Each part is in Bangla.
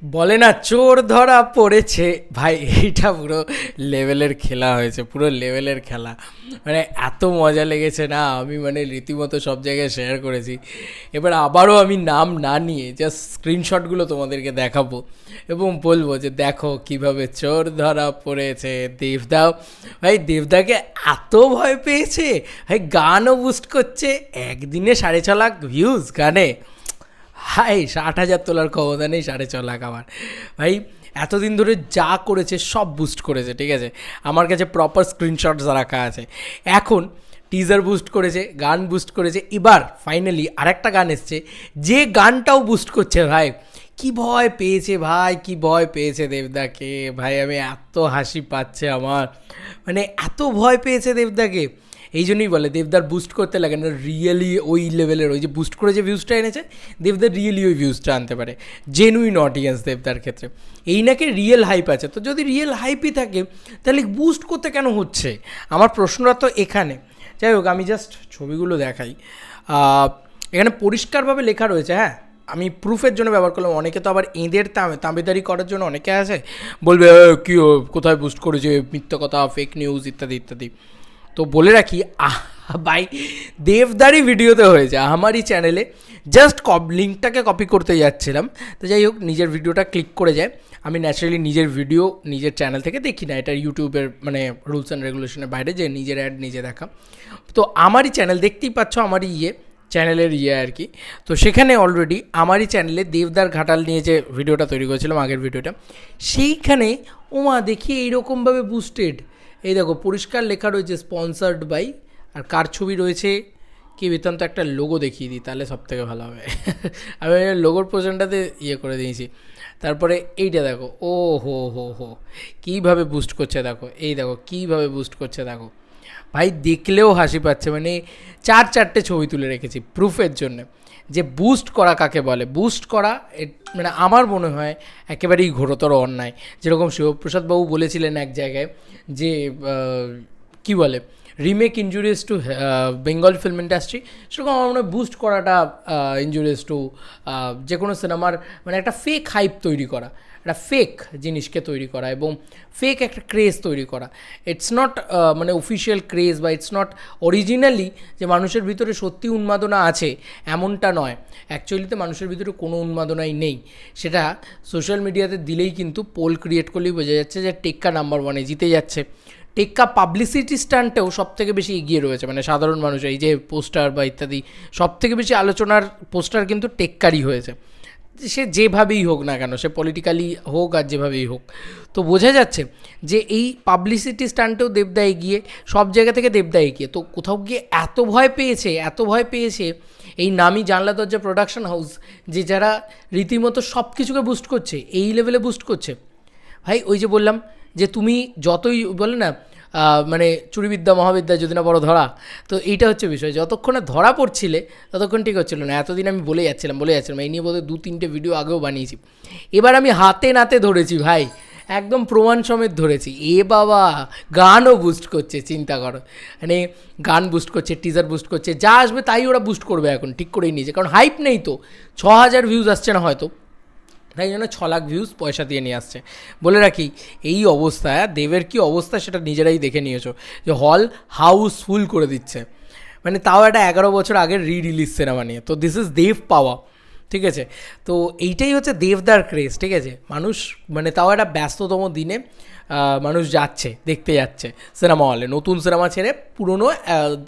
বলে না চোর ধরা পড়েছে ভাই। এইটা পুরো লেভেলের খেলা হয়েছে, পুরো লেভেলের খেলা। মানে এত মজা লেগেছে না, আমি মানে রীতিমতো সব জায়গায় শেয়ার করেছি। এবার আবারও আমি নাম না নিয়ে জাস্ট স্ক্রিনশটগুলো তোমাদেরকে দেখাবো এবং বলবো যে দেখো কিভাবে চোর ধরা পড়েছে। দেবদা ভাই, দেবদাকে এত ভয় পেয়েছে ভাই, গানও বুস্ট করছে। একদিনে 6.5 লাখ ভিউজ গানে। হাই, 60,000 তোলার ক্ষমতা নেই 6.5 লাখ আমার। ভাই এতদিন ধরে যা করেছে সব বুস্ট করেছে, ঠিক আছে, আমার কাছে প্রপার স্ক্রিনশটস রাখা আছে। এখন টিজার বুস্ট করেছে, গান বুস্ট করেছে, এবার ফাইনালি আরেকটা গান এসছে যে গানটাও বুস্ট করছে। ভাই কি ভয় পেয়েছে ভাই, কি ভয় পেয়েছে দেবদাকে ভাই, আমি এত হাসি পাচ্ছে আমার, মানে এত ভয় পেয়েছে দেবদাকে। এই জন্যই বলে দেবদার বুস্ট করতে লাগে না, রিয়েলি ওই লেভেলের, ওই যে বুস্ট করে যে ভিউজটা এনেছে দেবদার রিয়েলি ওই ভিউজটা আনতে পারে, জেনুইন অডিয়েন্স দেবদার ক্ষেত্রে। এই নাকি রিয়েল হাইপ আছে, তো যদি রিয়েল হাইপই থাকে তাহলে বুস্ট করতে কেন হচ্ছে, আমার প্রশ্নটা তো এখানে। যাই হোক, আমি জাস্ট ছবিগুলো দেখাই। এখানে পরিষ্কারভাবে লেখা রয়েছে, হ্যাঁ আমি প্রুফের জন্য ব্যবহার করলাম। অনেকে তো আবার এঁদের তাঁবেদারি করার জন্য অনেকে আছে, বলবে কী কোথায় বুস্ট করেছে, মিথ্যা কথা, ফেক নিউজ ইত্যাদি ইত্যাদি। তো বলে রাখি ভাই, দেবদারি ভিডিওতে হয়েছে আমারই চ্যানেলে, জাস্ট লিঙ্কটাকে কপি করতে যাচ্ছিলাম। তো যাই হোক, নিজের ভিডিওটা ক্লিক করে যায়। আমি ন্যাচারালি নিজের ভিডিও নিজের চ্যানেল থেকে দেখি না, এটা ইউটিউবের মানে রুলস অ্যান্ড রেগুলেশনের বাইরে, যে নিজের অ্যাড নিজে দেখা। তো আমারই চ্যানেল, দেখতেই পাচ্ছ আমারই চ্যানেলের আর কি। তো সেখানে অলরেডি আমারই চ্যানেলে দেবদার ঘাটাল নিয়ে যে ভিডিওটা তৈরি করেছিলাম, আগের ভিডিওটা, সেইখানে ওমা দেখি এইরকমভাবে বুস্টেড। এই দেখো পরিষ্কার লেখা রয়েছে স্পন্সার্ড বাই, আর কার ছবি রয়েছে কি বৃত্তান্ত, একটা লোগো দেখিয়ে দিই তাহলে সব থেকে ভালো হবে। আমি লোগোর পোর্শনটাতে করে দিয়েছি। তারপরে এইটা দেখো, ও হো হো হো কীভাবে বুস্ট করছে দেখো, এই দেখো কীভাবে বুস্ট করছে দেখো ভাই, দেখলেও হাসি পাচ্ছে। মানে 4-4টে ছবি তুলে রেখেছি প্রুফের জন্য যে বুস্ট করা কাকে বলে। বুস্ট করা মানে আমার মনে হয় একেবারেই ঘোরতর অন্যায়। যেরকম শিবপ্রসাদ বাবু বলেছিলেন এক জায়গায় যে কি বলে, remake injurious two Bengal film industry, সেরকম আমার মনে হয় বুস্ট করাটা ইনজুরিয়াস টু যে কোনো সিনেমার, মানে একটা ফেক হাইপ তৈরি করা, একটা ফেক জিনিসকে তৈরি করা এবং ফেক একটা ক্রেজ তৈরি করা। ইটস নট মানে অফিশিয়াল ক্রেজ, বা ইটস নট অরিজিনালি যে মানুষের ভিতরে সত্যি উন্মাদনা আছে এমনটা নয়। অ্যাকচুয়ালিতে মানুষের ভিতরে কোনো উন্মাদনাই নেই। সেটা সোশ্যাল মিডিয়াতে দিলেই কিন্তু পোল ক্রিয়েট করলেই বোঝা যাচ্ছে যে টেক্কা নাম্বার 1-এ জিতে যাচ্ছে। টেক্কা পাবলিসিটি স্টান্টেও সব থেকে বেশি এগিয়ে রয়েছে, মানে সাধারণ মানুষ এই যে পোস্টার বা ইত্যাদি সব থেকে বেশি আলোচনার পোস্টার কিন্তু টেক্কারই হয়েছে, সে যেভাবেই হোক না কেন, সে পলিটিক্যালি হোক আর যেভাবেই হোক। তো বোঝা যাচ্ছে যে এই পাবলিসিটি স্টান্টেও দেবদা এগিয়ে, সব জায়গা থেকে দেবদা এগিয়ে। তো কোথাও গিয়ে এত ভয় পেয়েছে, এত ভয় পেয়েছে এই নামি জানলা দরজা প্রোডাকশন হাউস, যে যারা রীতিমতো সব কিছুকে বুস্ট করছে, এই লেভেলে বুস্ট করছে। ভাই ওই যে বললাম যে তুমি যতই বলে না মানে চুরিবিদ্যা মহাবিদ্যা যদি না বড় ধরা, তো এইটা হচ্ছে বিষয়। যতক্ষণে ধরা পড়ছিলে ততক্ষণ ঠিক হচ্ছিল না। এতদিন আমি বলে যাচ্ছিলাম এই নিয়ে বোধহয় 2-3টে ভিডিও আগেও বানিয়েছি। এবার আমি হাতে নাতে ধরেছি ভাই, একদম প্রমাণ সমেত ধরেছি। এ বাবা, গানও বুস্ট করছে, চিন্তা করো। মানে গান বুস্ট করছে, টিজার বুস্ট করছে, যা আসবে তাই ওরা বুস্ট করবে এখন, ঠিক করেই নিয়েছে। কারণ হাইপ নেই তো, 6,000 ভিউজ আসছে না হয়তো, তাই জন্য 6 লাখ ভিউজ পয়সা দিয়ে নিয়ে আসছে। বলে রাখি এই অবস্থা, দেবের কি অবস্থা সেটা নিজেরাই দেখে নিয়েছো, যে হল হাউসফুল করে দিচ্ছে, মানে তাও একটা 11 বছর আগের রিলিজ সিনেমা নিয়ে। তো দিস ইজ দেব পাওয়া, ঠিক আছে। তো এইটাই হচ্ছে দেবদার ক্রেজ, ঠিক আছে। মানুষ মানে তাও একটা ব্যস্ততম দিনে মানুষ যাচ্ছে, দেখতে যাচ্ছে সিনেমা হলে, নতুন সিনেমা ছেড়ে পুরনো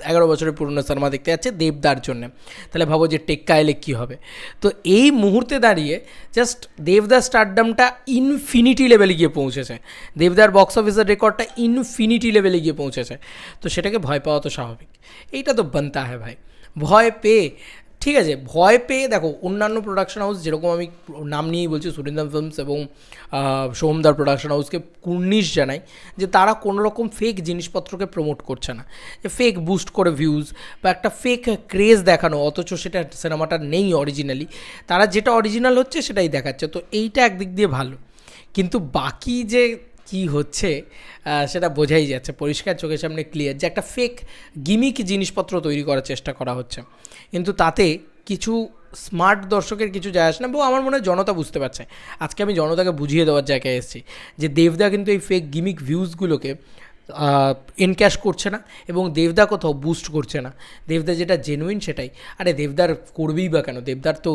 11 বছরের পুরনো সিনেমা দেখতে যাচ্ছে দেবদার জন্যে। তাহলে ভাবো যে টেক্কা এলে কী হবে। তো এই মুহূর্তে দাঁড়িয়ে জাস্ট দেবদার স্টারডামটা ইনফিনিটি লেভেলে গিয়ে পৌঁছেছে, দেবদার বক্স অফিসের রেকর্ডটা ইনফিনিটি লেভেলে গিয়ে পৌঁছেছে। তো সেটাকে ভয় পাওয়া তো স্বাভাবিক, এইটা তো বানতা হ্যাঁ ভাই। ভয় পেয়ে, ঠিক আছে, ভয় পেয়ে দেখো অন্যান্য প্রোডাকশন হাউস, যেরকম আমি নাম নিয়েই বলছি সুরিন্দম ফিল্মস এবং সোহমদার প্রোডাকশন হাউসকে কুর্নিশ জানাই যে তারা কোনো রকম ফেক জিনিসপত্রকে প্রমোট করছে না, যে ফেক বুস্ট করে ভিউজ বা একটা ফেক ক্রেজ দেখানো, অথচ সেটা সিনেমাটা নেই অরিজিনালি, তারা যেটা অরিজিনাল হচ্ছে সেটাই দেখাচ্ছে। তো এইটা একদিক দিয়ে ভালো, কিন্তু বাকি যে কি হচ্ছে সেটা বোঝাই যাচ্ছে, পরিষ্কার চোখের সামনে ক্লিয়ার, যে একটা ফেক গিমিক জিনিসপত্র তৈরি করার চেষ্টা করা হচ্ছে। কিন্তু তাতে কিছু স্মার্ট দর্শকের কিছু যায় আসে না, এবং আমার মনে হয় জনতা বুঝতে পারছে। আজকে আমি জনতাকে বুঝিয়ে দেওয়ার জায়গায় এসেছি যে দেবদা কিন্তু এই ফেক গিমিক ভিউজগুলোকে এনক্যাশ করছে না, এবং দেবদা কোথাও বুস্ট করছে না। দেবদা যেটা জেনুইন সেটাই। আরে দেবদার করবেই বা কেন, দেবদার তো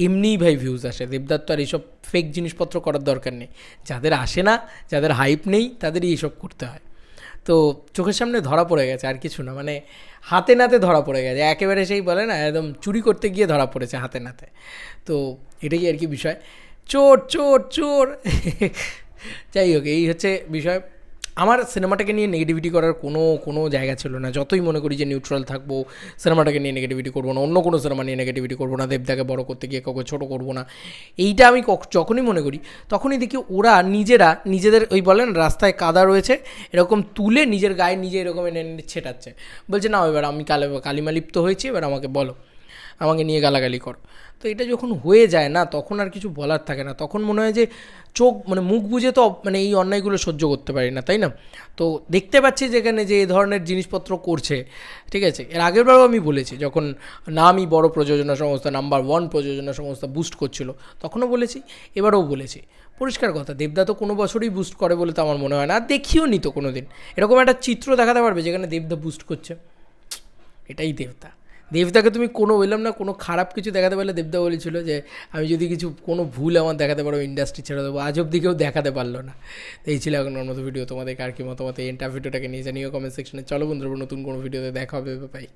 এমনিই ভাই ভিউজ আসে, দেবদার তো আর এইসব ফেক জিনিসপত্র করার দরকার নেই। যাদের আসে না, যাদের হাইপ নেই, তাদেরই এইসব করতে হয়। তো চোখের সামনে ধরা পড়ে গেছে, আর কিছু না, মানে হাতে নাতে ধরা পড়ে গেছে একেবারে, সেই বলে না একদম চুরি করতে গিয়ে ধরা পড়েছে হাতে নাতে। তো এটাই আর কি বিষয়, চোর চোর চোর। যাই হোক, এই হচ্ছে বিষয়। আমার সিনেমাটাকে নিয়ে নেগেটিভিটি করার কোনো জায়গা ছিল না। যতই মনে করি যে নিউট্রাল থাকবো, সিনেমাটাকে নিয়ে নেগেটিভিটি করবো না, অন্য কোনো সিনেমা নিয়ে নেগেটিভিটি করবো না, দেবদাকে বড় করতে গিয়ে কাউকে ছোটো করবো না, এইটা আমি যখনই মনে করি তখনই দেখি ওরা নিজেদের ওই বলেন রাস্তায় কাদা রয়েছে এরকম তুলে নিজের গায়ে নিজে এরকম এনে ছেটাচ্ছে, বলছে না এবার আমি কালিমালিপ্ত হয়েছি, এবার আমাকে বলো, আমাকে নিয়ে গালাগালি কর। তো এটা যখন হয়ে যায় না, তখন আর কিছু বলার থাকে না, তখন মনে হয় যে চোখ মানে মুখ বুজে তো মানে এই অন্যায়গুলো সহ্য করতে পারি না, তাই না? তো দেখতে পাচ্ছি যেখানে যে এই ধরনের জিনিসপত্র করছে, ঠিক আছে। এর আগেরবারও আমি বলেছি, যখন নামই বড় প্রযোজনা সংস্থা, নাম্বার 1 প্রযোজনা সংস্থা বুস্ট করছিল, তখনও বলেছি, এবারেও বলেছি, পরিষ্কার কথা, দেবদা তো কোনো বছরই বুস্ট করে বলে তো আমার মনে হয় না, আর দেখিও নি তো কোনো দিন এরকম একটা চিত্র দেখাতে পারবে যেখানে দেবদা বুস্ট করছে। এটাই দেবদা। দেবদাকে তুমি কোনো বললাম না কোনো খারাপ কিছু দেখাতে পারলে, দেবদা বলেছিল যে আমি যদি কিছু কোনো ভুল আমার দেখাতে পারো ইন্ডাস্ট্রি ছেড়ে দেবো, আজ অব্দি কেউ দেখাতে পারলো না। তো এই ছিল এখনকার মতো ভিডিও, তোমাদের কার কি মতামত এই এন্টার ভিডিওটাকে নিয়ে জানিও কমেন্ট সেকশনে। চলো বন্ধুরা, নতুন কোনো ভিডিওতে দেখা হবে, বাই।